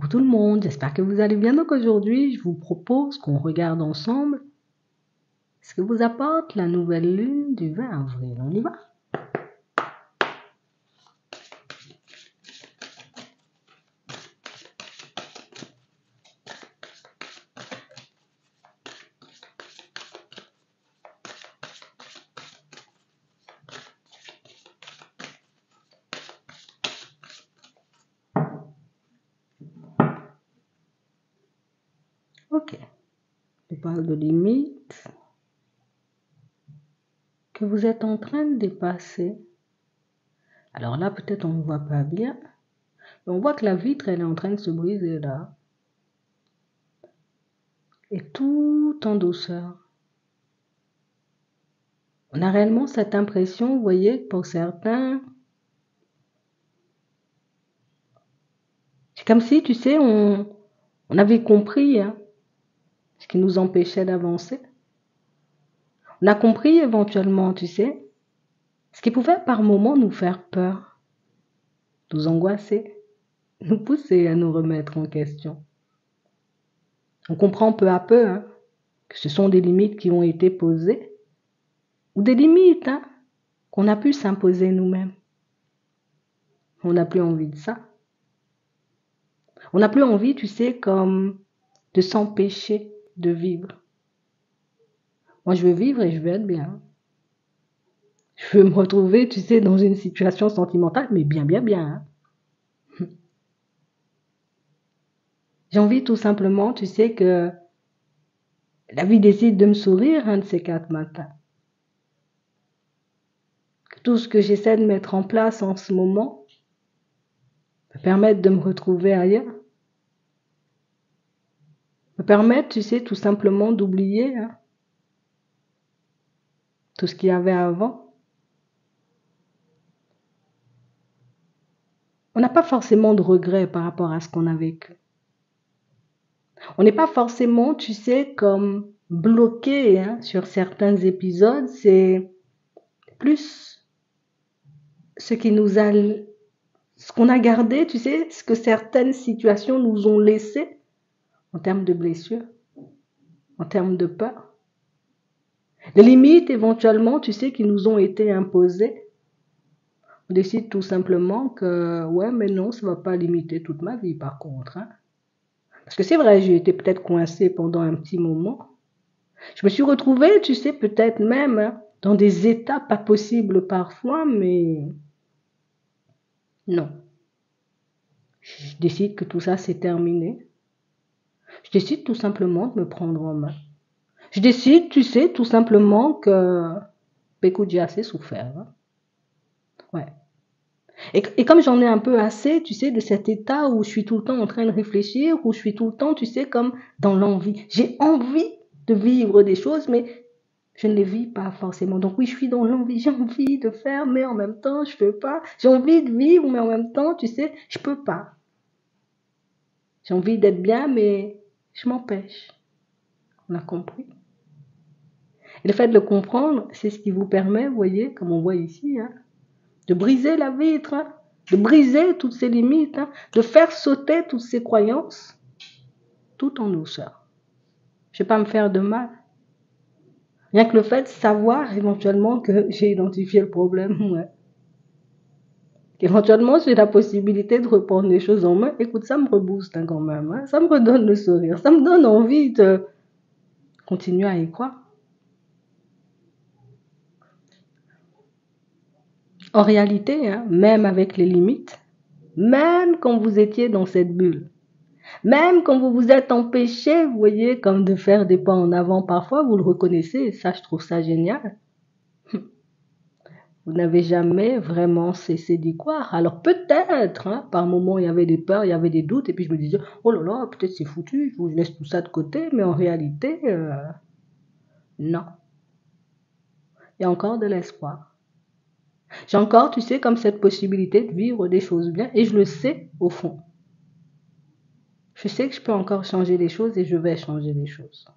Coucou tout le monde, j'espère que vous allez bien. Donc aujourd'hui, je vous propose qu'on regarde ensemble ce que vous apporte la nouvelle lune du 20 avril. On y va? Ok, je parle de limites que vous êtes en train de dépasser. Alors là, peut-être on ne voit pas bien, mais on voit que la vitre, elle est en train de se briser là. Et tout en douceur. On a réellement cette impression, vous voyez, que pour certains, c'est comme si, tu sais, on avait compris ce qui nous empêchait d'avancer. On a compris éventuellement, tu sais, ce qui pouvait par moments nous faire peur, nous angoisser, nous pousser à nous remettre en question. On comprend peu à peu que ce sont des limites qui ont été posées, ou des limites qu'on a pu s'imposer nous-mêmes. On n'a plus envie de ça. On n'a plus envie, tu sais, comme de s'empêcher de vivre. Moi, je veux vivre et je veux être bien. Je veux me retrouver, tu sais, dans une situation sentimentale, mais bien, bien, bien. J'ai envie tout simplement, tu sais, que la vie décide de me sourire un de ces 4 matins. Que tout ce que j'essaie de mettre en place en ce moment me permette de me retrouver ailleurs. Me permette, tu sais, tout simplement d'oublier tout ce qu'il y avait avant. On n'a pas forcément de regrets par rapport à ce qu'on a vécu. On n'est pas forcément, tu sais, comme bloqué sur certains épisodes. C'est plus ce qui nous a, ce qu'on a gardé, tu sais, ce que certaines situations nous ont laissé en termes de blessures, en termes de peur. Les limites éventuellement, tu sais, qui nous ont été imposées. On décide tout simplement que, ouais, mais non, ça ne va pas limiter toute ma vie par contre. Parce que c'est vrai, j'ai été peut-être coincée pendant un petit moment. Je me suis retrouvée, tu sais, peut-être même dans des états pas possibles parfois, mais non. Je décide que tout ça c'est terminé. Je décide tout simplement de me prendre en main. Je décide, tu sais, tout simplement que, écoute, j'ai assez souffert. Ouais. Et comme j'en ai un peu assez, tu sais, de cet état où je suis tout le temps en train de réfléchir, où je suis tout le temps, tu sais, comme dans l'envie. J'ai envie de vivre des choses, mais je ne les vis pas forcément. Donc oui, je suis dans l'envie. J'ai envie de faire, mais en même temps, je peux pas. J'ai envie de vivre, mais en même temps, tu sais, je peux pas. J'ai envie d'être bien, mais je m'empêche. On a compris. Et le fait de le comprendre, c'est ce qui vous permet, vous voyez, comme on voit ici, de briser la vitre, de briser toutes ces limites, de faire sauter toutes ces croyances, tout en douceur. Je ne vais pas me faire de mal. Rien que le fait de savoir éventuellement que j'ai identifié le problème, ouais. Éventuellement, j'ai la possibilité de reprendre les choses en main. Écoute, ça me rebooste quand même. Ça me redonne le sourire. Ça me donne envie de continuer à y croire. En réalité, même avec les limites, même quand vous étiez dans cette bulle, même quand vous vous êtes empêché, vous voyez, comme de faire des pas en avant parfois, vous le reconnaissez, et ça, je trouve ça génial. Vous n'avez jamais vraiment cessé d'y croire. Alors peut-être, par moments, il y avait des peurs, il y avait des doutes, et puis je me disais, oh là là, peut-être c'est foutu, je laisse tout ça de côté, mais en réalité, non. Il y a encore de l'espoir. J'ai encore, tu sais, comme cette possibilité de vivre des choses bien, et je le sais au fond. Je sais que je peux encore changer les choses et je vais changer les choses.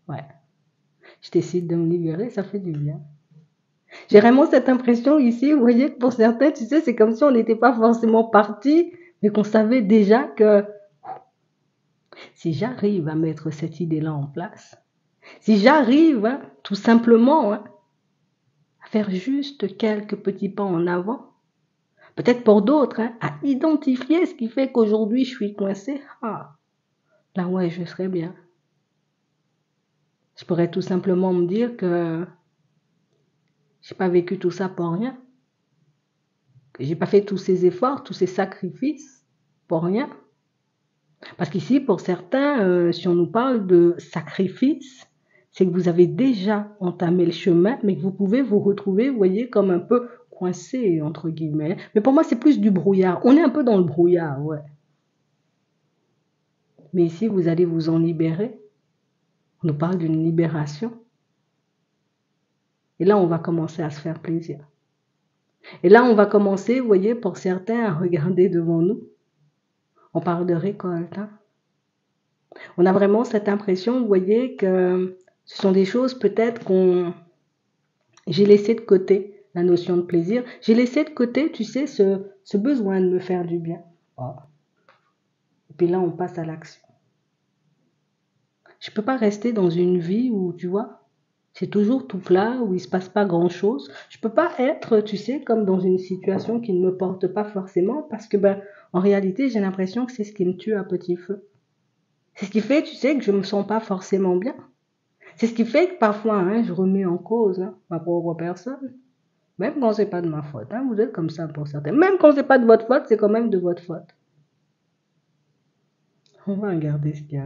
Ouais. Je décide de me libérer, ça fait du bien. J'ai vraiment cette impression ici, vous voyez, que pour certains, tu sais, c'est comme si on n'était pas forcément parti, mais qu'on savait déjà que, Si j'arrive à mettre cette idée-là en place, si j'arrive tout simplement à faire juste quelques petits pas en avant, peut-être pour d'autres, à identifier ce qui fait qu'aujourd'hui je suis coincé, là ouais, je serais bien. Je pourrais tout simplement me dire que j'ai pas vécu tout ça pour rien, que j'ai pas fait tous ces efforts, tous ces sacrifices pour rien. Parce qu'ici, pour certains, si on nous parle de sacrifice, c'est que vous avez déjà entamé le chemin, mais que vous pouvez vous retrouver, vous voyez, comme un peu coincé, entre guillemets. Mais pour moi, c'est plus du brouillard. On est un peu dans le brouillard, ouais. Mais ici, vous allez vous en libérer. On nous parle d'une libération. Et là, on va commencer à se faire plaisir. Et là, on va commencer, vous voyez, pour certains, à regarder devant nous. On parle de récolte. On a vraiment cette impression, vous voyez, que ce sont des choses peut-être j'ai laissé de côté, la notion de plaisir. J'ai laissé de côté, tu sais, ce besoin de me faire du bien. Et puis là, on passe à l'action. Je ne peux pas rester dans une vie où, tu vois, c'est toujours tout plat, où il ne se passe pas grand-chose. Je ne peux pas être, tu sais, comme dans une situation qui ne me porte pas forcément, parce que, en réalité, j'ai l'impression que c'est ce qui me tue à petit feu. C'est ce qui fait, tu sais, que je ne me sens pas forcément bien. C'est ce qui fait que parfois, je remets en cause ma propre personne. Même quand c'est pas de ma faute. Vous êtes comme ça pour certains. Même quand c'est pas de votre faute, c'est quand même de votre faute. On va regarder ce qu'il y a.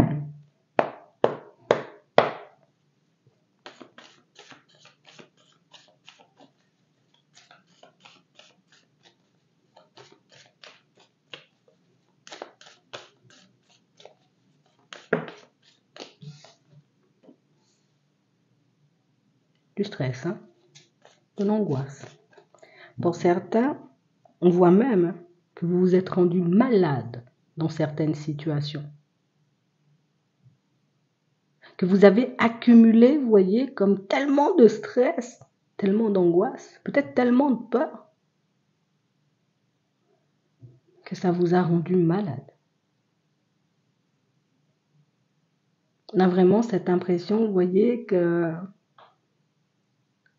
Du stress, de l'angoisse. Pour certains, on voit même que vous vous êtes rendu malade dans certaines situations. Que vous avez accumulé, vous voyez, comme tellement de stress, tellement d'angoisse, peut-être tellement de peur, que ça vous a rendu malade. On a vraiment cette impression, vous voyez, que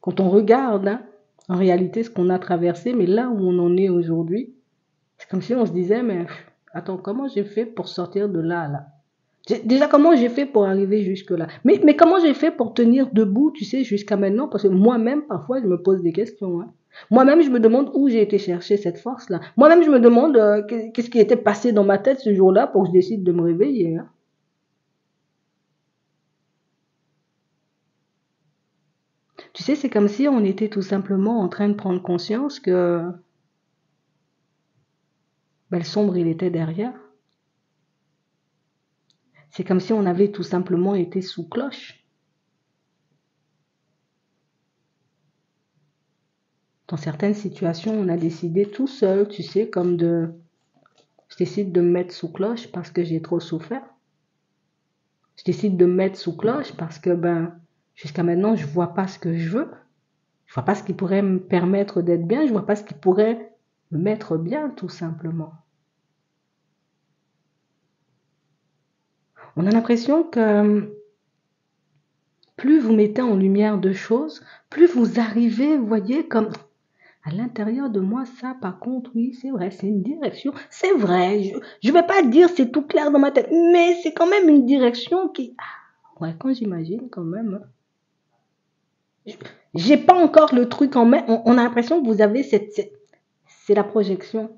quand on regarde, en réalité, ce qu'on a traversé, mais là où on en est aujourd'hui, c'est comme si on se disait, mais attends, comment j'ai fait pour sortir de là à là? Déjà, comment j'ai fait pour arriver jusque-là? Mais comment j'ai fait pour tenir debout, tu sais, jusqu'à maintenant? Parce que moi-même, parfois, je me pose des questions. Moi-même, je me demande où j'ai été chercher cette force-là. Moi-même, je me demande qu'est-ce qui était passé dans ma tête ce jour-là pour que je décide de me réveiller. Tu sais, c'est comme si on était tout simplement en train de prendre conscience que le sombre, il était derrière. C'est comme si on avait tout simplement été sous cloche. Dans certaines situations, on a décidé tout seul, tu sais, je décide de me mettre sous cloche parce que j'ai trop souffert. Je décide de me mettre sous cloche parce que, jusqu'à maintenant, je vois pas ce que je veux. Je vois pas ce qui pourrait me permettre d'être bien. Je vois pas ce qui pourrait me mettre bien, tout simplement. On a l'impression que plus vous mettez en lumière de choses, plus vous arrivez, vous voyez, comme à l'intérieur de moi, ça, par contre, oui, c'est vrai, c'est une direction. C'est vrai, je vais pas dire c'est tout clair dans ma tête, mais c'est quand même une direction qui... ouais, quand j'imagine quand même... J'ai pas encore le truc en main. On a l'impression que vous avez c'est la projection.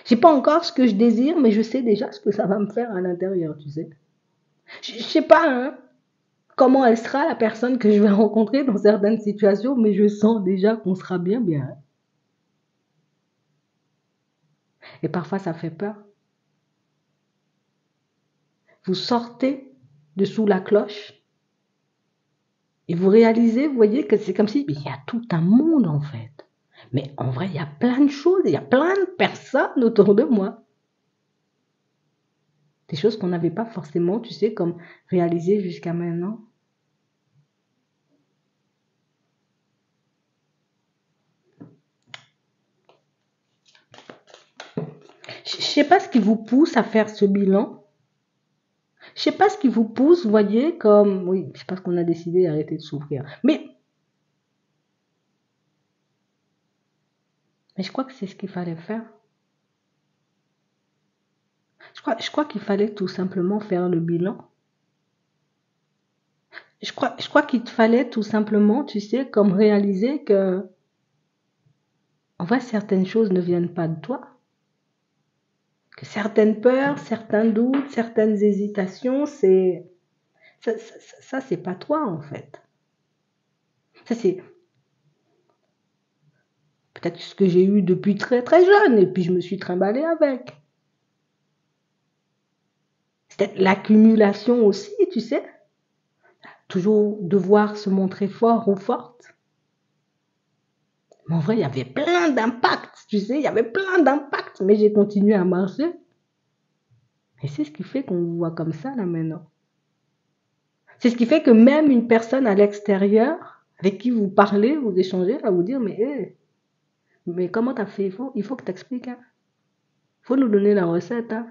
J'ai pas encore ce que je désire, mais je sais déjà ce que ça va me faire à l'intérieur, tu sais. Je sais pas, comment elle sera la personne que je vais rencontrer dans certaines situations, mais je sens déjà qu'on sera bien. Et parfois, ça fait peur. Vous sortez de sous la cloche et vous réalisez, vous voyez, que c'est comme si il y a tout un monde en fait. Mais en vrai, il y a plein de choses, il y a plein de personnes autour de moi. Des choses qu'on n'avait pas forcément, tu sais, comme réalisées jusqu'à maintenant. Je ne sais pas ce qui vous pousse à faire ce bilan. Je sais pas ce qui vous pousse, vous voyez, comme, oui, c'est parce qu'on a décidé d'arrêter de souffrir. Mais je crois que c'est ce qu'il fallait faire. Je crois qu'il fallait tout simplement faire le bilan. Je crois qu'il te fallait tout simplement, tu sais, comme réaliser que, en vrai, certaines choses ne viennent pas de toi. Que certaines peurs, certains doutes, certaines hésitations, ça, c'est pas toi, en fait. Ça, c'est peut-être ce que j'ai eu depuis très, très jeune, et puis je me suis trimballée avec. C'est peut-être l'accumulation aussi, tu sais. Toujours devoir se montrer fort ou forte. Mais en vrai, il y avait plein d'impacts, tu sais, il y avait plein d'impacts, mais j'ai continué à marcher. Et c'est ce qui fait qu'on vous voit comme ça, là, maintenant. C'est ce qui fait que même une personne à l'extérieur, avec qui vous parlez, vous échangez, va vous dire, mais, mais comment t'as fait? Il faut que t'expliques, hein. Il faut nous donner la recette, hein.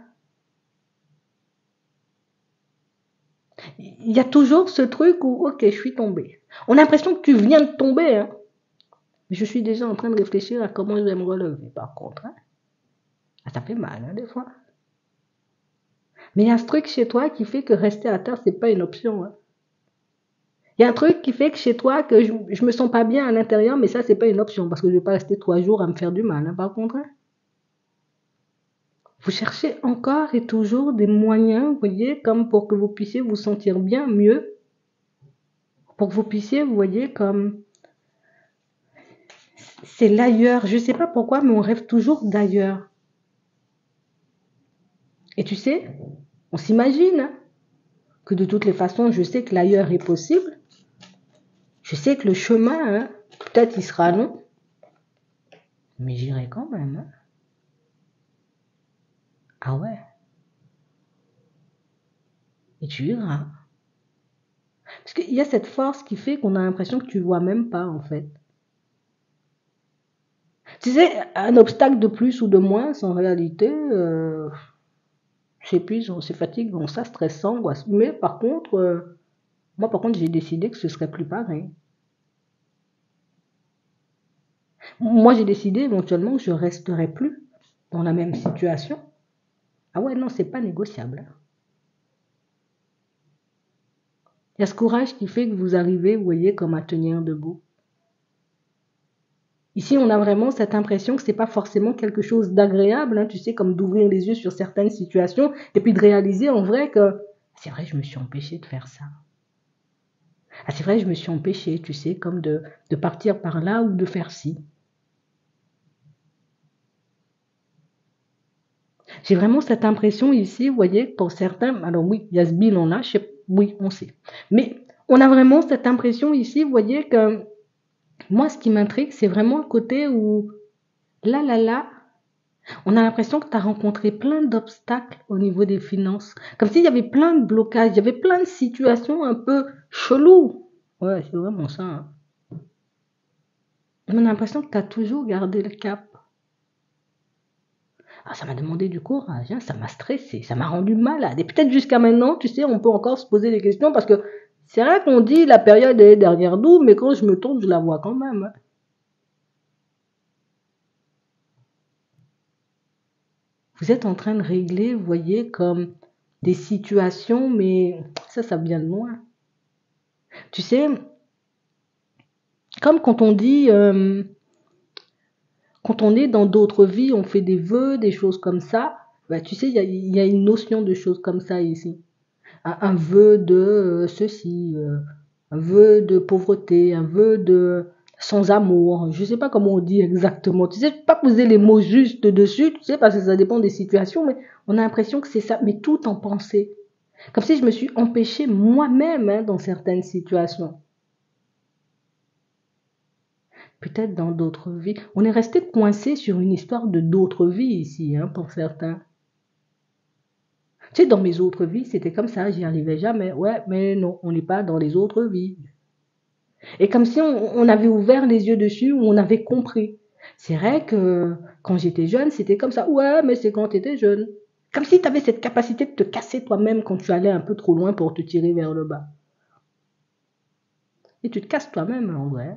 Il y a toujours ce truc où, ok, je suis tombée. On a l'impression que tu viens de tomber, hein. Mais je suis déjà en train de réfléchir à comment je vais me relever, par contre, hein. Ah, ça fait mal, hein, des fois. Mais il y a ce truc chez toi qui fait que rester à terre, c'est pas une option, hein. Il y a un truc qui fait que chez toi, que je me sens pas bien à l'intérieur, mais ça, c'est pas une option, parce que je vais pas rester 3 jours à me faire du mal, hein, par contre, hein. Vous cherchez encore et toujours des moyens, vous voyez, comme pour que vous puissiez vous sentir bien, mieux, pour que vous puissiez, vous voyez, comme c'est l'ailleurs. Je sais pas pourquoi, mais on rêve toujours d'ailleurs. Et tu sais, on s'imagine, hein, que de toutes les façons, je sais que l'ailleurs est possible. Je sais que le chemin, hein, peut-être il sera long, mais j'irai quand même, hein. Ah ouais, et tu iras. Parce qu'il y a cette force qui fait qu'on a l'impression que tu vois même pas, en fait. Tu sais, un obstacle de plus ou de moins, en réalité, s'épuise, on se fatigue, on ça stressant, angoisse. Mais par contre, moi par contre j'ai décidé que ce serait plus pareil. Moi j'ai décidé éventuellement que je resterai plus dans la même situation. Ah ouais, non, c'est pas négociable, hein. Il y a ce courage qui fait que vous arrivez, vous voyez, comme à tenir debout. Ici, on a vraiment cette impression que c'est pas forcément quelque chose d'agréable, hein, tu sais, comme d'ouvrir les yeux sur certaines situations et puis de réaliser en vrai que c'est vrai, je me suis empêchée de faire ça. Ah, c'est vrai, je me suis empêchée, tu sais, comme de partir par là ou de faire ci. J'ai vraiment cette impression ici, vous voyez, pour certains, alors oui, il y a ce bilan-là, oui, on sait. Mais on a vraiment cette impression ici, vous voyez, que moi, ce qui m'intrigue, c'est vraiment le côté où, là, on a l'impression que tu as rencontré plein d'obstacles au niveau des finances. Comme s'il y avait plein de blocages, il y avait plein de situations un peu cheloues. Ouais, c'est vraiment ça, hein. On a l'impression que tu as toujours gardé le cap. Ah, ça m'a demandé du courage, hein, ça m'a stressé, ça m'a rendu malade. Et peut-être jusqu'à maintenant, tu sais, on peut encore se poser des questions parce que c'est vrai qu'on dit la période est derrière nous, mais quand je me tourne, je la vois quand même, hein. Vous êtes en train de régler, vous voyez, comme des situations, mais ça vient de loin. Tu sais, comme quand on dit, quand on est dans d'autres vies, on fait des vœux, des choses comme ça. Bah, tu sais, il y a une notion de choses comme ça ici. Un vœu de ceci, un vœu de pauvreté, un vœu de sans amour. Je ne sais pas comment on dit exactement. Tu sais, je ne peux pas poser les mots justes dessus, tu sais, parce que ça dépend des situations, mais on a l'impression que c'est ça, mais tout en pensée. Comme si je me suis empêchée moi-même, hein, dans certaines situations. Peut-être dans d'autres vies. On est resté coincé sur une histoire de d'autres vies ici, hein, pour certains. Tu sais, dans mes autres vies, c'était comme ça, j'y arrivais jamais. Ouais, mais non, on n'est pas dans les autres vies. Et comme si on avait ouvert les yeux dessus, ou on avait compris. C'est vrai que quand j'étais jeune, c'était comme ça. Ouais, mais c'est quand tu étais jeune. Comme si tu avais cette capacité de te casser toi-même quand tu allais un peu trop loin pour te tirer vers le bas. Et tu te casses toi-même en vrai.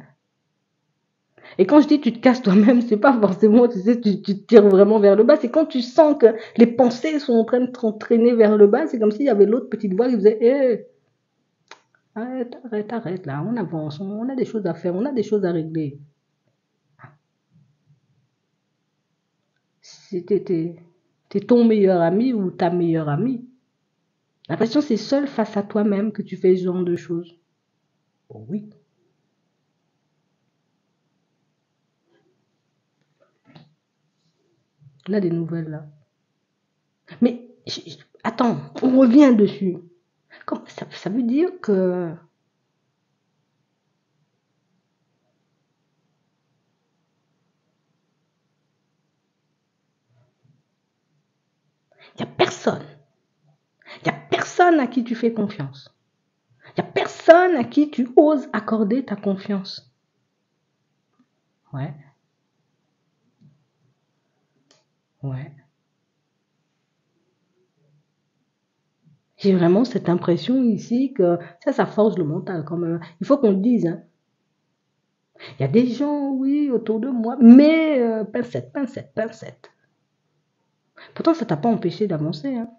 Et quand je dis tu te casses toi-même, c'est pas forcément, tu sais, tu te tires vraiment vers le bas. C'est quand tu sens que les pensées sont en train de t'entraîner vers le bas. C'est comme s'il y avait l'autre petite voix qui faisait hé, arrête, arrête, arrête là, on avance, on a des choses à faire, on a des choses à régler. Si t'es ton meilleur ami ou ta meilleure amie. L'impression c'est seul face à toi-même que tu fais ce genre de choses. Bon, oui. On a des nouvelles là. Mais attends, on revient dessus. Ça veut dire que il n'y a personne. Il n'y a personne à qui tu fais confiance. Il n'y a personne à qui tu oses accorder ta confiance. Ouais, ouais. J'ai vraiment cette impression ici que ça forge le mental quand même. Il faut qu'on le dise. Hein. Il y a des gens, oui, autour de moi, mais pincette, pincette, pincette. Pourtant, ça t'a pas empêché d'avancer. Hein.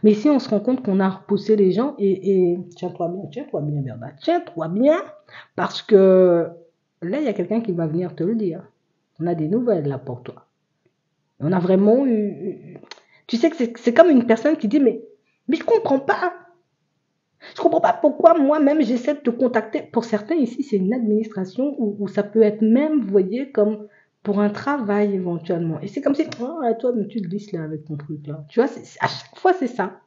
Mais si on se rend compte qu'on a repoussé les gens, et tiens-toi bien, Bernard, tiens-toi bien, parce que là, il y a quelqu'un qui va venir te le dire. On a des nouvelles là pour toi. On a vraiment eu... Tu sais que c'est comme une personne qui dit, mais je comprends pas. Je comprends pas pourquoi moi-même j'essaie de te contacter. Pour certains ici, c'est une administration où ça peut être même, vous voyez, comme pour un travail éventuellement. Et c'est comme si, oh, toi, tu te glisses là avec ton truc là. Tu vois, à chaque fois c'est ça.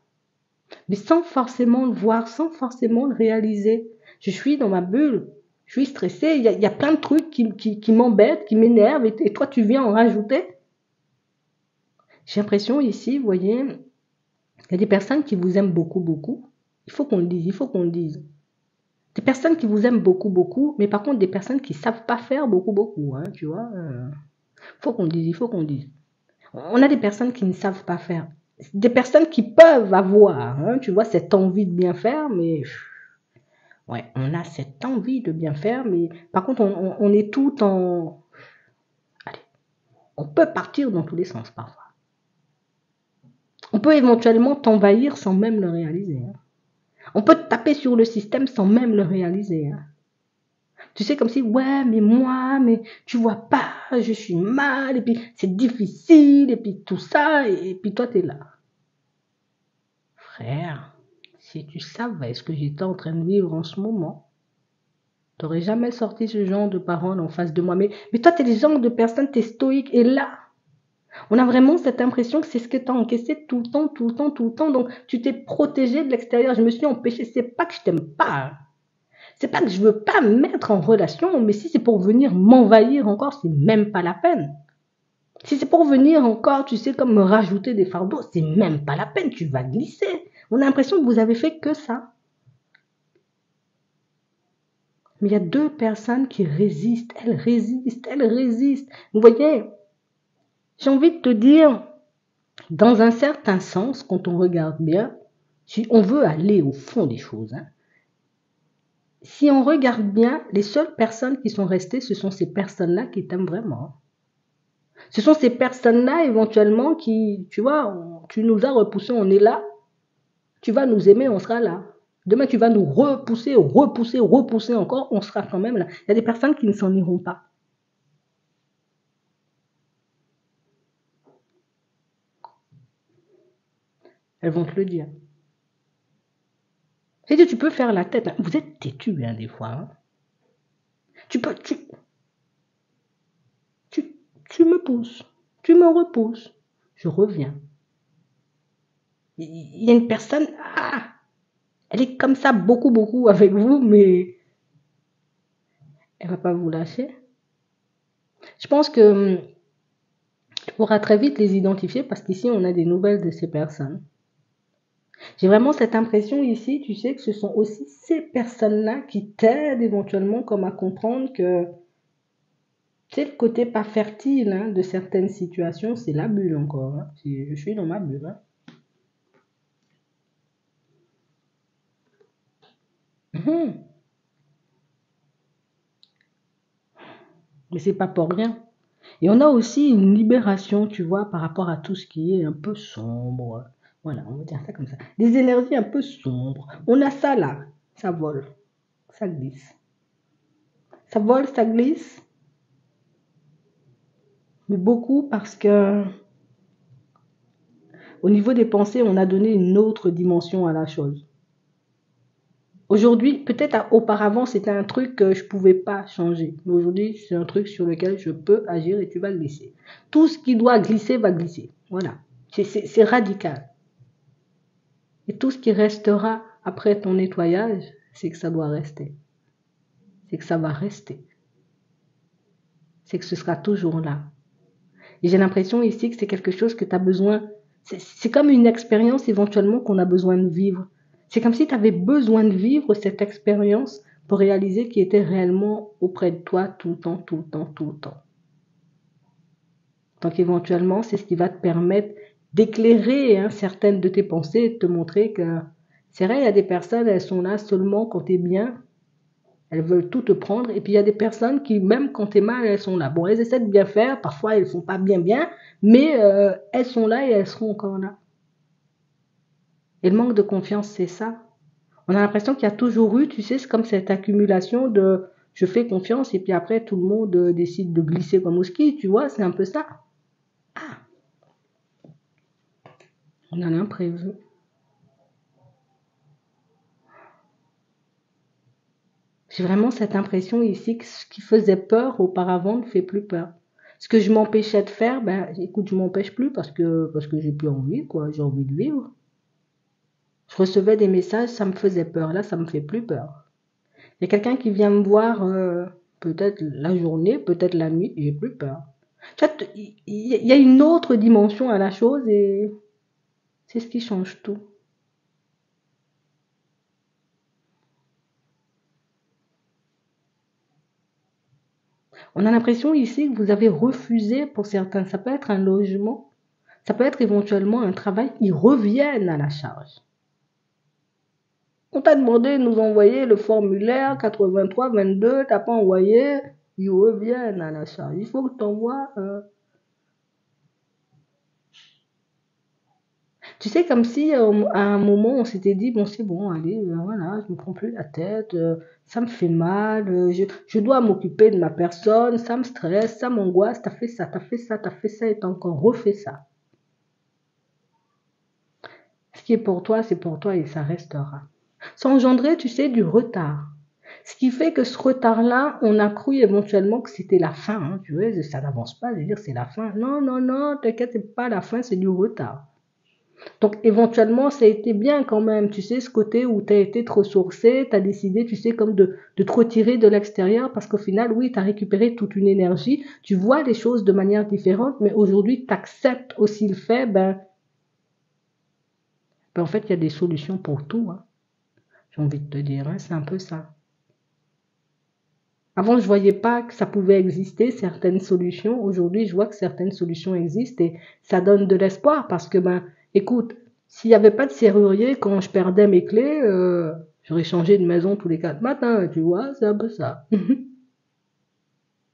Mais sans forcément le voir, sans forcément le réaliser. Je suis dans ma bulle, je suis stressée, il y a plein de trucs qui m'embêtent, qui m'énervent, et toi tu viens en rajouter. J'ai l'impression ici, vous voyez, il y a des personnes qui vous aiment beaucoup, beaucoup. Il faut qu'on le dise, il faut qu'on le dise. Des personnes qui vous aiment beaucoup, beaucoup, mais par contre des personnes qui ne savent pas faire beaucoup, beaucoup, hein, tu vois. Faut qu'on le dise, il faut qu'on le dise. On a des personnes qui ne savent pas faire. Des personnes qui peuvent avoir, hein, tu vois, cette envie de bien faire, mais ouais, on a cette envie de bien faire, mais par contre, on est tout en... Allez, on peut partir dans tous les sens parfois. On peut éventuellement t'envahir sans même le réaliser. Hein. On peut te taper sur le système sans même le réaliser. Hein. Tu sais, comme si, ouais, mais moi, mais tu vois pas, je suis mal, et puis c'est difficile, et puis tout ça, et puis toi, t'es là. Frère, si tu savais ce que j'étais en train de vivre en ce moment, t'aurais jamais sorti ce genre de paroles en face de moi. Mais toi, t'es le genre de personne, t'es stoïque, et là, on a vraiment cette impression que c'est ce que t'as encaissé tout le temps, tout le temps, tout le temps, donc tu t'es protégé de l'extérieur. Je me suis empêchée, c'est pas que je t'aime pas. C'est pas que je veux pas me mettre en relation, mais si c'est pour venir m'envahir encore, c'est même pas la peine. Si c'est pour venir encore, tu sais, comme me rajouter des fardeaux, c'est même pas la peine, tu vas glisser. On a l'impression que vous avez fait que ça. Mais il y a deux personnes qui résistent, elles résistent, elles résistent. Vous voyez, j'ai envie de te dire, dans un certain sens, quand on regarde bien, si on veut aller au fond des choses, hein, si on regarde bien, les seules personnes qui sont restées, ce sont ces personnes-là qui t'aiment vraiment. Ce sont ces personnes-là, éventuellement, qui, tu vois, tu nous as repoussés, on est là. Tu vas nous aimer, on sera là. Demain, tu vas nous repousser, repousser, repousser encore, on sera quand même là. Il y a des personnes qui ne s'en iront pas. Elles vont te le dire. C'est que tu peux faire la tête. Hein. Vous êtes têtu, hein, des fois. Hein. Tu peux, tu me pousses. Tu me repousses. Je reviens. Il y a une personne, elle est comme ça beaucoup, beaucoup avec vous, mais elle va pas vous lâcher. Je pense que tu pourras très vite les identifier parce qu'ici, on a des nouvelles de ces personnes. J'ai vraiment cette impression ici, tu sais, que ce sont aussi ces personnes-là qui t'aident éventuellement comme à comprendre que C'est le côté pas fertile hein, de certaines situations, c'est la bulle encore. Hein. Je suis dans ma bulle. Hein. Mhm. Mais c'est pas pour rien. Et on a aussi une libération, tu vois, par rapport à tout ce qui est un peu sombre. Voilà, on va dire ça comme ça. Des énergies un peu sombres. On a ça là. Ça vole. Ça glisse. Ça vole, ça glisse. Mais beaucoup parce que au niveau des pensées, on a donné une autre dimension à la chose. Aujourd'hui, peut-être auparavant, c'était un truc que je pouvais pas changer. Mais aujourd'hui, c'est un truc sur lequel je peux agir et tu vas glisser. Tout ce qui doit glisser va glisser. Voilà. C'est radical. Et tout ce qui restera après ton nettoyage, c'est que ça doit rester. C'est que ça va rester. C'est que ce sera toujours là. Et j'ai l'impression ici que c'est quelque chose que tu as besoin. C'est comme une expérience éventuellement qu'on a besoin de vivre. C'est comme si tu avais besoin de vivre cette expérience pour réaliser qu'il était réellement auprès de toi tout le temps, tout le temps, tout le temps. Donc éventuellement, c'est ce qui va te permettre d'éclairer hein, certaines de tes pensées et de te montrer que c'est vrai, il y a des personnes, elles sont là seulement quand tu es bien, elles veulent tout te prendre. Et puis il y a des personnes qui, même quand tu es mal, elles sont là. Bon, elles essaient de bien faire, parfois elles ne font pas bien bien, mais elles sont là et elles seront encore là. Et le manque de confiance, c'est ça. On a l'impression qu'il y a toujours eu, tu sais, c'est comme cette accumulation de je fais confiance et puis après tout le monde décide de glisser comme au ski, tu vois, c'est un peu ça. Ah, on a l'imprévu. J'ai vraiment cette impression ici que ce qui faisait peur auparavant ne fait plus peur. Ce que je m'empêchais de faire, ben écoute, je m'empêche plus parce que j'ai plus envie, quoi, j'ai envie de vivre. Je recevais des messages, ça me faisait peur. Là, ça me fait plus peur. Il y a quelqu'un qui vient me voir peut-être la journée, peut-être la nuit, j'ai plus peur. Il y a une autre dimension à la chose et c'est ce qui change tout. On a l'impression ici que vous avez refusé pour certains. Ça peut être un logement, ça peut être éventuellement un travail. Ils reviennent à la charge. On t'a demandé de nous envoyer le formulaire 83-22, t'as pas envoyé, ils reviennent à la charge. Il faut que tu envoies. Tu sais, comme si à un moment on s'était dit, bon c'est bon, allez, voilà, je me prends plus la tête, ça me fait mal, je dois m'occuper de ma personne, ça me stresse, ça m'angoisse, t'as fait ça, t'as fait ça, t'as fait ça et t'as encore refait ça. Ce qui est pour toi, c'est pour toi et ça restera. Ça engendrait, tu sais, du retard. Ce qui fait que ce retard-là, on a cru éventuellement que c'était la fin. Hein, tu vois, ça n'avance pas, je veux dire, c'est la fin. Non, non, non, t'inquiète, c'est pas la fin, c'est du retard. Donc éventuellement, ça a été bien quand même, tu sais, ce côté où tu as été te ressourcer, tu as décidé, tu sais, comme de te retirer de l'extérieur, parce qu'au final, oui, tu as récupéré toute une énergie, tu vois les choses de manière différente, mais aujourd'hui, tu acceptes aussi le fait, ben en fait, il y a des solutions pour tout, hein, j'ai envie de te dire, hein, c'est un peu ça. Avant, je voyais pas que ça pouvait exister, certaines solutions. Aujourd'hui, je vois que certaines solutions existent et ça donne de l'espoir parce que, ben, écoute, s'il n'y avait pas de serrurier, quand je perdais mes clés, j'aurais changé de maison tous les 4 matins, tu vois, c'est un peu ça.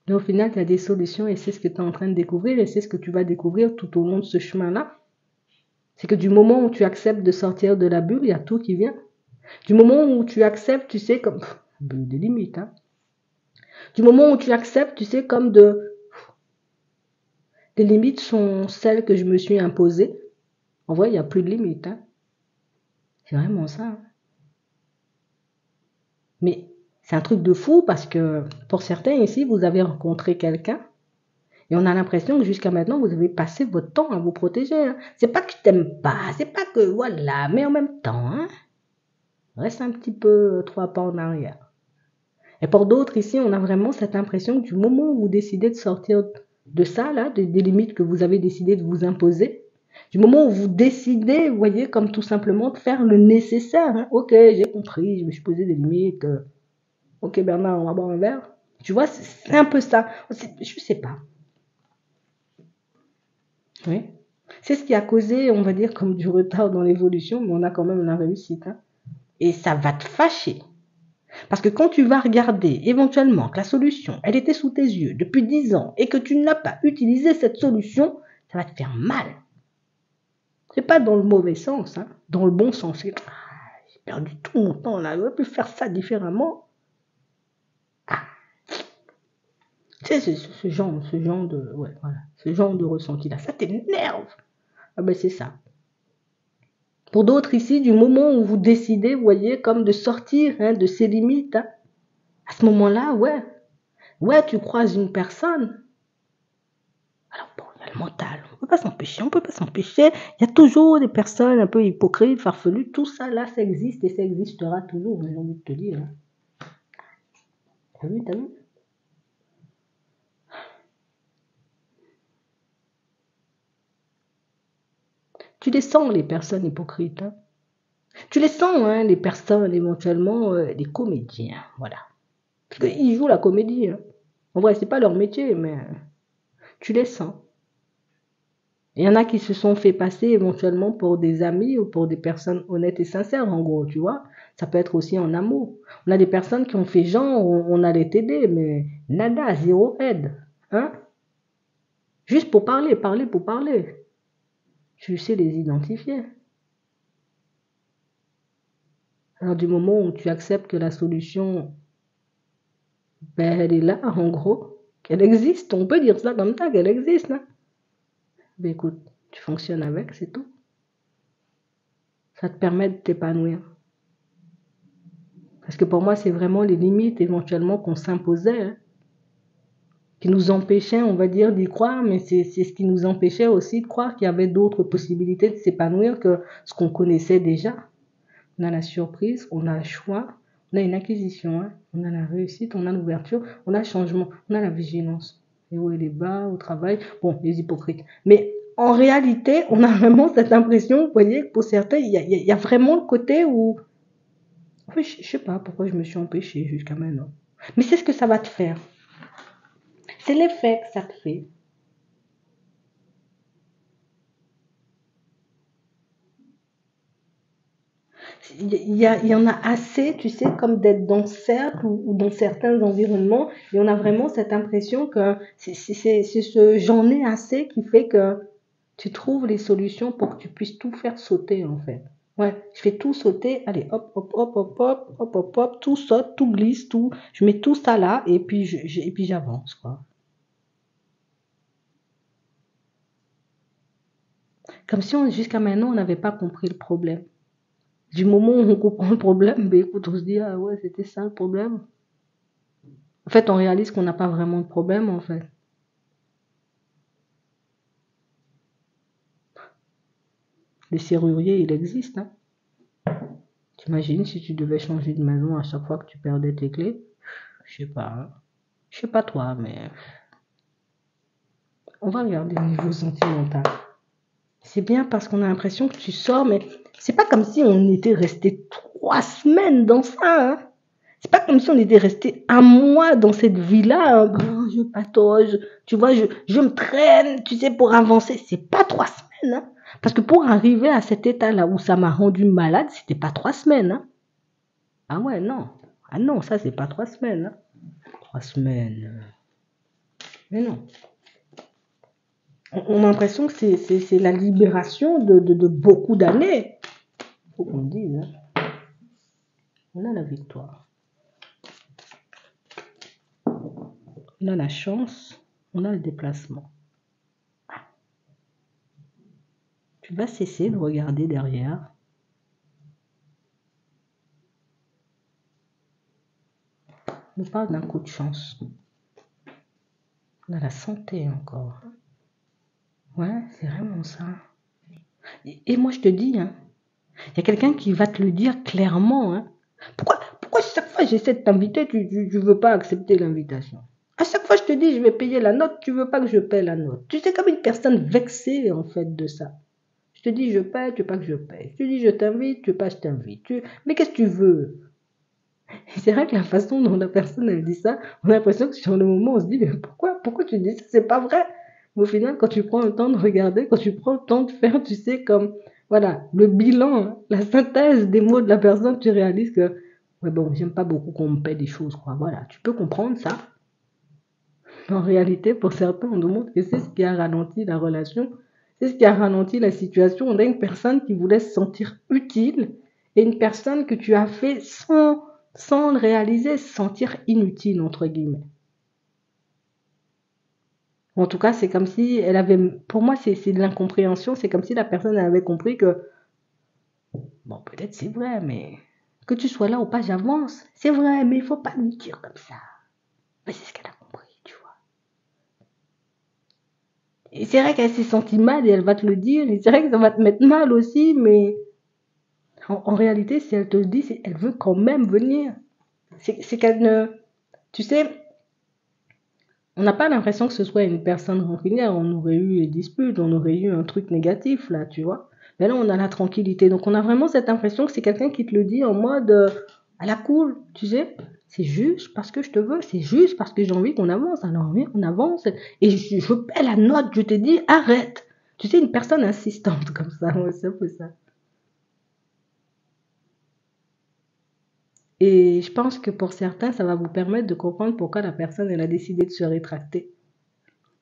Mais au final, il y a des solutions et c'est ce que tu es en train de découvrir et c'est ce que tu vas découvrir tout au long de ce chemin-là. C'est que du moment où tu acceptes de sortir de la bulle, il y a tout qui vient. Du moment où tu acceptes, tu sais, comme, bulle des limites, hein. Du moment où tu acceptes, tu sais, comme de, les limites sont celles que je me suis imposées. En vrai, il n'y a plus de limites. Hein. C'est vraiment ça. Hein. Mais c'est un truc de fou parce que pour certains ici, vous avez rencontré quelqu'un et on a l'impression que jusqu'à maintenant, vous avez passé votre temps à vous protéger. Hein. C'est pas que je t'aime pas, c'est pas que voilà, mais en même temps, hein, reste un petit peu 3 pas en arrière. Et pour d'autres ici, on a vraiment cette impression que du moment où vous décidez de sortir de ça, là, des limites que vous avez décidé de vous imposer, du moment où vous décidez, vous voyez, comme tout simplement de faire le nécessaire. Hein. Ok, j'ai compris, je me suis posé des limites. Ok Bernard, on va boire un verre. Tu vois, c'est un peu ça. Je sais pas. Oui. C'est ce qui a causé, on va dire, comme du retard dans l'évolution, mais on a quand même la réussite. Hein. Et ça va te fâcher. Parce que quand tu vas regarder éventuellement que la solution, elle était sous tes yeux depuis 10 ans et que tu n'as pas utilisé cette solution, ça va te faire mal. C'est pas dans le mauvais sens, hein, dans le bon sens. J'ai perdu tout mon temps là, j'aurais pu faire ça différemment. Ah, tu sais, ce genre de, ouais, voilà, ce genre de ressenti là, ça t'énerve. Ah ben c'est ça. Pour d'autres ici, du moment où vous décidez, vous voyez, comme de sortir hein, de ces limites, hein, à ce moment-là, ouais, tu croises une personne. Alors bon, il y a le mental, on peut pas s'empêcher. Il y a toujours des personnes un peu hypocrites, farfelues, tout ça là, ça existe et ça existera toujours, j'ai envie de te dire. T'as vu? Tu les sens, les personnes hypocrites. Hein. Tu les sens, hein, les personnes éventuellement, les comédiens, voilà. Parce qu'ils jouent la comédie. Hein. En vrai, c'est pas leur métier, mais tu les sens. Il y en a qui se sont fait passer éventuellement pour des amis ou pour des personnes honnêtes et sincères, en gros, tu vois. Ça peut être aussi en amour. On a des personnes qui ont fait genre, on allait t'aider, mais nada, zéro aide. Hein? Juste pour parler pour parler. Tu sais les identifier. Alors du moment où tu acceptes que la solution, ben, elle est là, en gros, qu'elle existe, on peut dire ça comme ça, qu'elle existe. Hein? Ben écoute, tu fonctionnes avec, c'est tout. Ça te permet de t'épanouir. Parce que pour moi, c'est vraiment les limites éventuellement qu'on s'imposait, hein, qui nous empêchaient, on va dire, d'y croire, mais c'est ce qui nous empêchait aussi de croire qu'il y avait d'autres possibilités de s'épanouir que ce qu'on connaissait déjà. On a la surprise, on a le choix, on a une acquisition, hein, on a la réussite, on a l'ouverture, on a le changement, on a la vigilance. Les hauts et les bas au travail, bon, les hypocrites. Mais en réalité, on a vraiment cette impression, vous voyez, que pour certains, il y a vraiment le côté où en fait, je sais pas pourquoi je me suis empêchée jusqu'à maintenant. Mais c'est ce que ça va te faire. C'est l'effet que ça te fait. Il y en a assez, tu sais, comme d'être dans ce cercle ou dans certains environnements, et on a vraiment cette impression que c'est ce j'en ai assez qui fait que tu trouves les solutions pour que tu puisses tout faire sauter, en fait. Ouais, je fais tout sauter, allez, hop, hop, hop, hop, hop, hop, hop, hop, tout saute, tout glisse, tout, je mets tout ça là, et puis et puis j'avance, quoi. Comme si jusqu'à maintenant, on n'avait pas compris le problème. Du moment où on comprend le problème, ben écoute, on se dit, ah ouais, c'était ça le problème. En fait, on réalise qu'on n'a pas vraiment de problème, en fait. Le serrurier, il existe, hein. T'imagines si tu devais changer de maison à chaque fois que tu perdais tes clés? Je sais pas, hein. Je sais pas toi, mais on va regarder au niveau sentimental. C'est bien parce qu'on a l'impression que tu sors, mais c'est pas comme si on était resté 3 semaines dans ça, hein. C'est pas comme si on était resté un mois dans cette vie-là. Hein. Oh, je patauge, tu vois, je me traîne, tu sais, pour avancer. C'est pas 3 semaines, hein. Parce que pour arriver à cet état-là où ça m'a rendu malade, c'était pas 3 semaines, hein. Ah ouais, non. Ah non, ça, c'est pas 3 semaines, hein. 3 semaines. Mais non. On a l'impression que c'est la libération de beaucoup d'années. Faut qu'on le dise, hein. On a la victoire. On a la chance. On a le déplacement. Tu vas cesser de regarder derrière. On parle d'un coup de chance. On a la santé encore. Ouais, c'est vraiment ça. Et moi, je te dis, hein, il y a quelqu'un qui va te le dire clairement. Hein. Pourquoi chaque fois j'essaie de t'inviter, tu veux pas accepter l'invitation? À chaque fois, je te dis, je vais payer la note, tu veux pas que je paie la note. Tu sais, comme une personne vexée, en fait, de ça. Je te dis, je paie, tu veux pas que je paie. Je te dis, je t'invite, tu veux pas que je t'invite. Mais qu'est-ce que tu veux? Et c'est vrai que la façon dont la personne elle dit ça, on a l'impression que sur le moment on se dit mais pourquoi tu dis ça, c'est pas vrai. Mais au final quand tu prends le temps de regarder, quand tu prends le temps de faire, tu sais comme voilà le bilan, hein, la synthèse des mots de la personne, tu réalises que ouais bon j'aime pas beaucoup qu'on me paie des choses quoi. Voilà, tu peux comprendre ça. En réalité, pour certains, on nous montre que c'est ce qui a ralenti la relation, c'est ce qui a ralenti la situation. On a une personne qui voulait se sentir utile et une personne que tu as fait sans le réaliser, se sentir inutile, entre guillemets. En tout cas, c'est comme si elle avait, pour moi, c'est de l'incompréhension, c'est comme si la personne avait compris que, bon, peut-être c'est vrai, mais que tu sois là ou pas, j'avance. C'est vrai, mais il faut pas me dire comme ça. Mais c'est ce qu'elle a compris, tu vois. Et c'est vrai qu'elle s'est sentie mal et elle va te le dire. Et c'est vrai que ça va te mettre mal aussi, mais en réalité, si elle te le dit, elle veut quand même venir. C'est qu'elle ne... Tu sais, on n'a pas l'impression que ce soit une personne rancunière. On aurait eu des disputes, on aurait eu un truc négatif, là, tu vois. Mais là, on a la tranquillité. Donc, on a vraiment cette impression que c'est quelqu'un qui te le dit en mode à la cool, tu sais. C'est juste parce que je te veux, c'est juste parce que j'ai envie qu'on avance. Alors, oui, on avance. Et je paie la note, je te dis, arrête. Tu sais, une personne insistante comme ça, ouais, c'est un peu ça. Et je pense que pour certains, ça va vous permettre de comprendre pourquoi la personne, elle a décidé de se rétracter.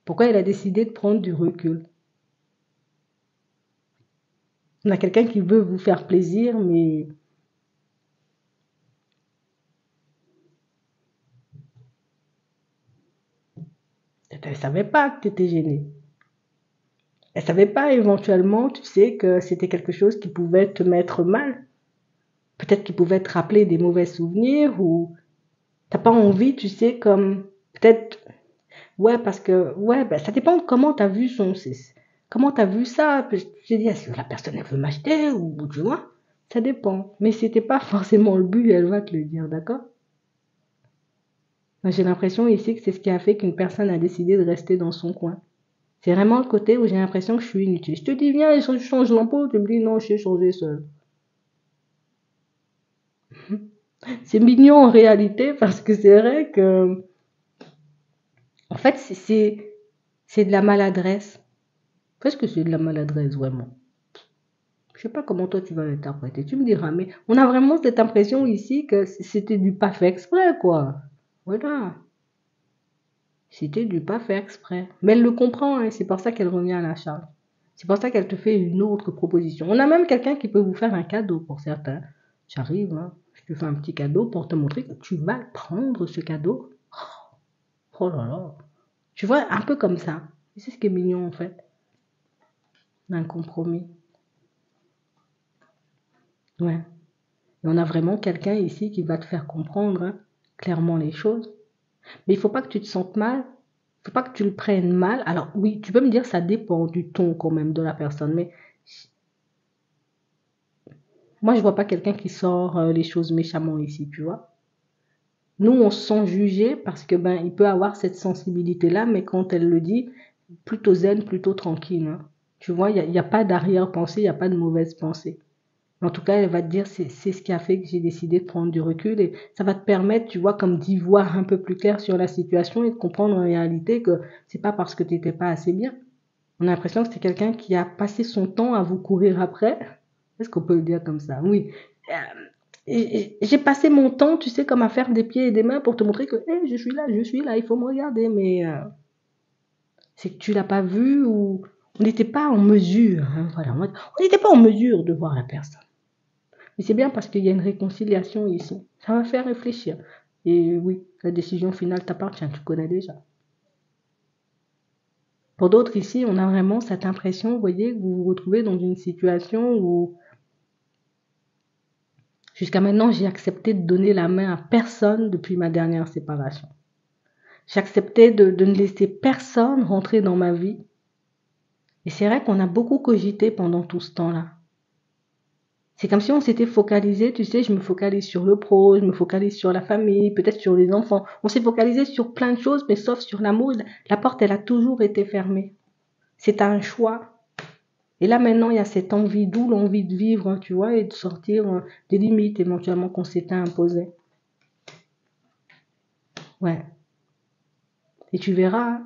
Pourquoi elle a décidé de prendre du recul. On a quelqu'un qui veut vous faire plaisir, mais elle ne savait pas que tu étais gêné. Elle ne savait pas éventuellement, tu sais, que c'était quelque chose qui pouvait te mettre mal. Peut-être qu'il pouvait te rappeler des mauvais souvenirs ou t'as pas envie, tu sais, comme peut-être, ouais, parce que, ouais, ben, ça dépend de comment t'as vu comment t'as vu ça. Je te dis, est-ce que la personne, elle veut m'acheter ou, tu vois, ça dépend. Mais c'était pas forcément le but, elle va te le dire, d'accord? Moi, j'ai l'impression ici que c'est ce qui a fait qu'une personne a décidé de rester dans son coin. C'est vraiment le côté où j'ai l'impression que je suis inutile. Je te dis, viens, je change l'ampoule, tu me dis, non, je sais changer seul. C'est mignon en réalité parce que c'est vrai que, en fait, c'est de la maladresse. Qu'est-ce que c'est de la maladresse vraiment? Je sais pas comment toi tu vas l'interpréter. Tu me diras, mais on a vraiment cette impression ici que c'était du pas fait exprès, quoi. Voilà. C'était du pas fait exprès. Mais elle le comprend, hein, c'est pour ça qu'elle revient à la charge. C'est pour ça qu'elle te fait une autre proposition. On a même quelqu'un qui peut vous faire un cadeau pour certains. J'arrive, hein, je te fais un petit cadeau pour te montrer que tu vas prendre ce cadeau. Oh là là. Tu vois, un peu comme ça. Et c'est ce qui est mignon en fait, d'un compromis. Ouais. Et on a vraiment quelqu'un ici qui va te faire comprendre hein, clairement les choses. Mais il faut pas que tu te sentes mal. Il faut pas que tu le prennes mal. Alors oui, tu peux me dire ça dépend du ton quand même de la personne. Mais moi, je vois pas quelqu'un qui sort les choses méchamment ici, tu vois. Nous, on se sent jugé parce que ben, il peut avoir cette sensibilité-là, mais quand elle le dit, plutôt zen, plutôt tranquille. Hein. Tu vois, il y a pas d'arrière-pensée, il n'y a pas de mauvaise pensée. En tout cas, elle va te dire, c'est ce qui a fait que j'ai décidé de prendre du recul et ça va te permettre, tu vois, comme d'y voir un peu plus clair sur la situation et de comprendre en réalité que c'est pas parce que tu n'étais pas assez bien. On a l'impression que c'est quelqu'un qui a passé son temps à vous courir après. Est-ce qu'on peut le dire comme ça? Oui. J'ai passé mon temps, tu sais, comme à faire des pieds et des mains pour te montrer que hey, je suis là, il faut me regarder. Mais c'est que tu l'as pas vu ou on n'était pas en mesure. Hein, voilà, on n'était pas en mesure de voir la personne. Mais c'est bien parce qu'il y a une réconciliation ici. Ça va faire réfléchir. Et oui, la décision finale t'appartient, tu connais déjà. Pour d'autres ici, on a vraiment cette impression, vous voyez, que vous vous retrouvez dans une situation où jusqu'à maintenant, j'ai accepté de donner la main à personne depuis ma dernière séparation. J'ai accepté de ne laisser personne rentrer dans ma vie. Et c'est vrai qu'on a beaucoup cogité pendant tout ce temps-là. C'est comme si on s'était focalisé, tu sais, je me focalise sur le pro, je me focalise sur la famille, peut-être sur les enfants. On s'est focalisé sur plein de choses, mais sauf sur l'amour. La porte, elle a toujours été fermée. C'est un choix. Et là, maintenant, il y a cette envie, d'où l'envie de vivre, hein, tu vois, et de sortir des limites éventuellement qu'on s'était imposées. Ouais. Et tu verras,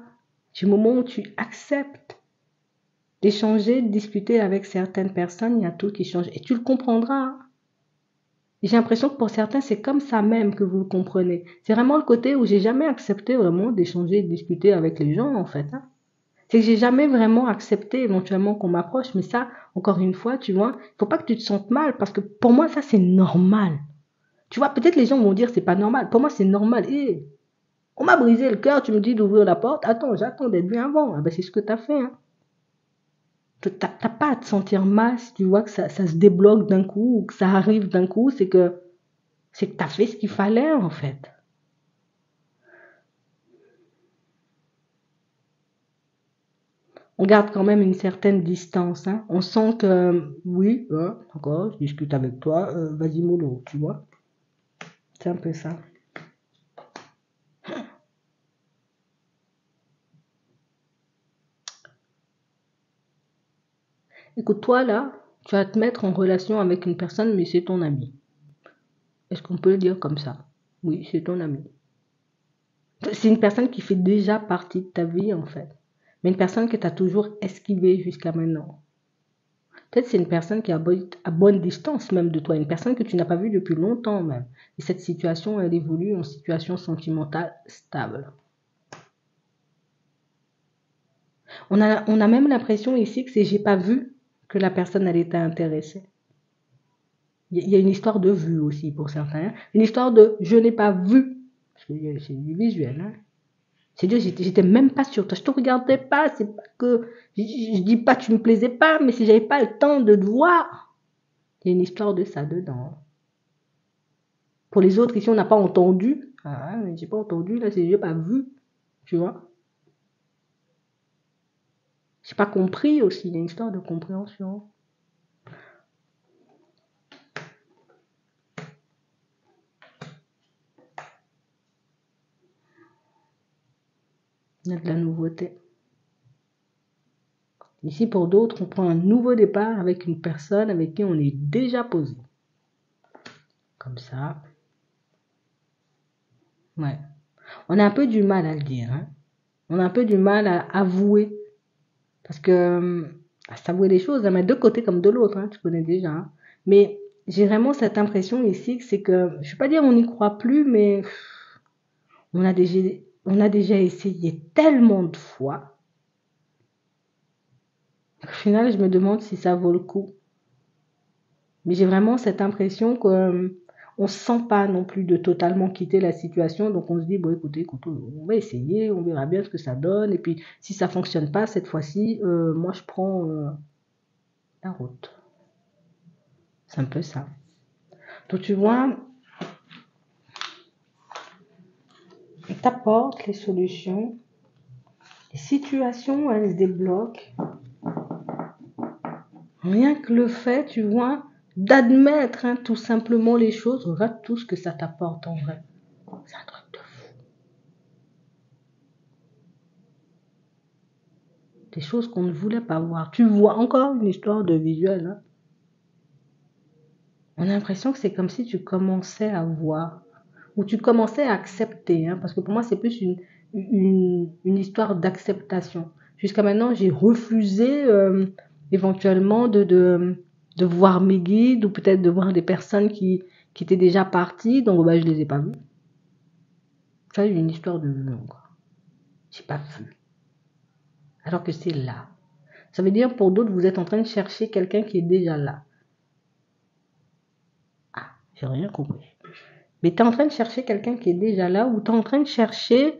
du moment où tu acceptes d'échanger, de discuter avec certaines personnes, il y a tout qui change. Et tu le comprendras. J'ai l'impression que pour certains, c'est comme ça même que vous le comprenez. C'est vraiment le côté où j'ai jamais accepté vraiment d'échanger, de discuter avec les gens, en fait. Hein. C'est que j'ai jamais vraiment accepté éventuellement qu'on m'approche. Mais ça, encore une fois, tu vois, il faut pas que tu te sentes mal parce que pour moi, ça, c'est normal. Tu vois, peut-être les gens vont dire c'est pas normal. Pour moi, c'est normal. Et on m'a brisé le cœur, tu me dis d'ouvrir la porte. Attends, j'attends d'être bien avant. Ah ben, c'est ce que tu as fait. Hein. T'as pas à te sentir mal si tu vois que ça se débloque d'un coup ou que ça arrive d'un coup. C'est que tu as fait ce qu'il fallait en fait. On garde quand même une certaine distance. Hein. On sent que, oui, d'accord, je discute avec toi, vas-y mollo, tu vois. C'est un peu ça. Écoute, toi là, tu vas te mettre en relation avec une personne, mais c'est ton ami. Est-ce qu'on peut le dire comme ça? Oui, c'est ton ami. C'est une personne qui fait déjà partie de ta vie en fait. Mais une personne que tu as toujours esquivée jusqu'à maintenant. Peut-être c'est une personne qui est à bonne distance même de toi, une personne que tu n'as pas vue depuis longtemps même. Et cette situation, elle évolue en situation sentimentale stable. On a même l'impression ici que c'est j'ai pas vu que la personne elle était intéressée. Il y a une histoire de vue aussi pour certains. Hein. Une histoire de je n'ai pas vu. Parce que c'est du visuel. Hein. C'est Dieu, j'étais même pas sur toi. Je te regardais pas. C'est pas que. Je dis pas que tu me plaisais pas, mais si j'avais pas le temps de te voir. Il y a une histoire de ça dedans. Pour les autres, ici, on n'a pas entendu. Ah, mais j'ai pas entendu, là, c'est j'ai pas vu. Tu vois? J'ai pas compris aussi. Il y a une histoire de compréhension. Il y a de la nouveauté. Ici, pour d'autres, on prend un nouveau départ avec une personne avec qui on est déjà posé. Comme ça. Ouais. On a un peu du mal à le dire. Hein. On a un peu du mal à avouer. Parce que, à s'avouer les choses, hein, mais de côté comme de l'autre, hein, tu connais déjà. Hein. Mais j'ai vraiment cette impression ici que c'est que, je ne vais pas dire on n'y croit plus, mais on a déjà, on a déjà essayé tellement de fois. Au final, je me demande si ça vaut le coup. Mais j'ai vraiment cette impression qu'on ne se sent pas non plus de totalement quitter la situation. Donc on se dit, bon écoutez, on va essayer, on verra bien ce que ça donne. Et puis si ça ne fonctionne pas cette fois-ci, moi je prends la route. C'est un peu ça. Donc tu vois, on t'apporte les solutions. Les situations, elles se débloquent. Rien que le fait, tu vois, d'admettre hein, tout simplement les choses, regarde tout ce que ça t'apporte en vrai. C'est un truc de fou. Des choses qu'on ne voulait pas voir. Tu vois encore une histoire de visuel. Hein. On a l'impression que c'est comme si tu commençais à voir. Ou tu commençais à accepter. Hein, parce que pour moi, c'est plus une histoire d'acceptation. Jusqu'à maintenant, j'ai refusé éventuellement de voir mes guides ou peut-être de voir des personnes qui étaient déjà parties. Donc, bah, je les ai pas vus. Ça, c'est une histoire de vue encore. J'ai pas vu. Alors que c'est là. Ça veut dire pour d'autres, vous êtes en train de chercher quelqu'un qui est déjà là. Ah, j'ai rien compris. Mais tu es en train de chercher quelqu'un qui est déjà là ou tu es en train de chercher...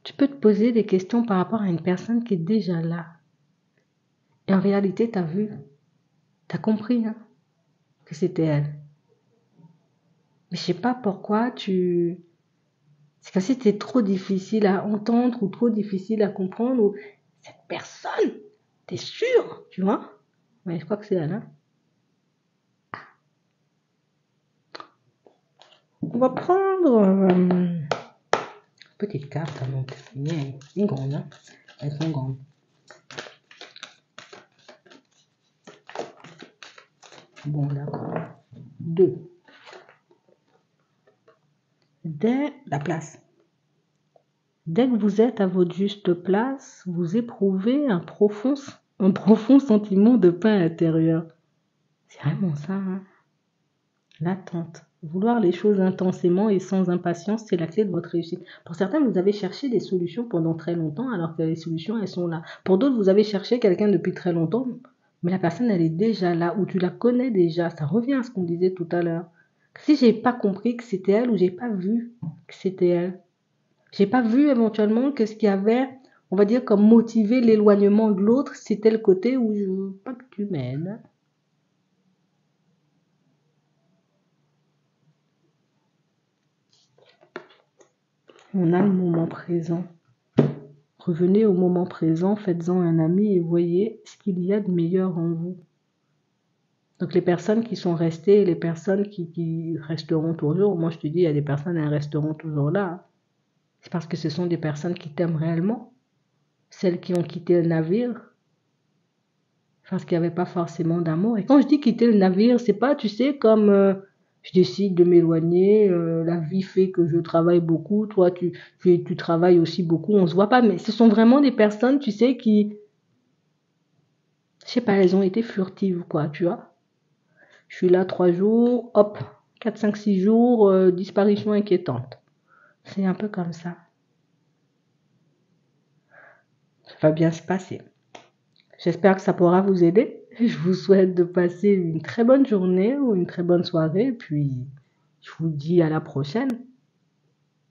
tu peux te poser des questions par rapport à une personne qui est déjà là. Et en réalité, tu as vu, tu as compris hein, que c'était elle. Mais je sais pas pourquoi tu... C'est comme si c'était trop difficile à entendre ou trop difficile à comprendre. Ou cette personne, t'es sûr, tu vois? Mais je crois que c'est elle. Hein. On va prendre petite carte. Donc, une grande. Hein. Elles sont grandes. Bon, d'accord. 2. Dès la place. Dès que vous êtes à votre juste place, vous éprouvez un profond sentiment de paix intérieure. C'est vraiment ça, hein? L'attente. Vouloir les choses intensément et sans impatience, c'est la clé de votre réussite. Pour certains, vous avez cherché des solutions pendant très longtemps, alors que les solutions, elles sont là. Pour d'autres, vous avez cherché quelqu'un depuis très longtemps, mais la personne, elle est déjà là, ou tu la connais déjà. Ça revient à ce qu'on disait tout à l'heure. Si j'ai pas compris que c'était elle, ou j'ai pas vu que c'était elle, j'ai pas vu éventuellement que ce qui avait, on va dire, comme motivé l'éloignement de l'autre, c'était le côté où je veux pas que tu m'aides. On a le moment présent. Revenez au moment présent, faites-en un ami et voyez ce qu'il y a de meilleur en vous. Donc les personnes qui sont restées et les personnes qui resteront toujours, moi je te dis, il y a des personnes, elles resteront toujours là. C'est parce que ce sont des personnes qui t'aiment réellement. Celles qui ont quitté le navire, parce qu'il n'y avait pas forcément d'amour. Et quand je dis quitter le navire, c'est pas, tu sais, comme je décide de m'éloigner, la vie fait que je travaille beaucoup, toi tu travailles aussi beaucoup, on se voit pas, mais ce sont vraiment des personnes, tu sais, qui, je sais pas, elles ont été furtives, quoi, tu vois. Je suis là 3 jours, hop, 4, 5, 6 jours, disparition inquiétante. C'est un peu comme ça. Ça va bien se passer. J'espère que ça pourra vous aider. Je vous souhaite de passer une très bonne journée ou une très bonne soirée. Puis, je vous dis à la prochaine.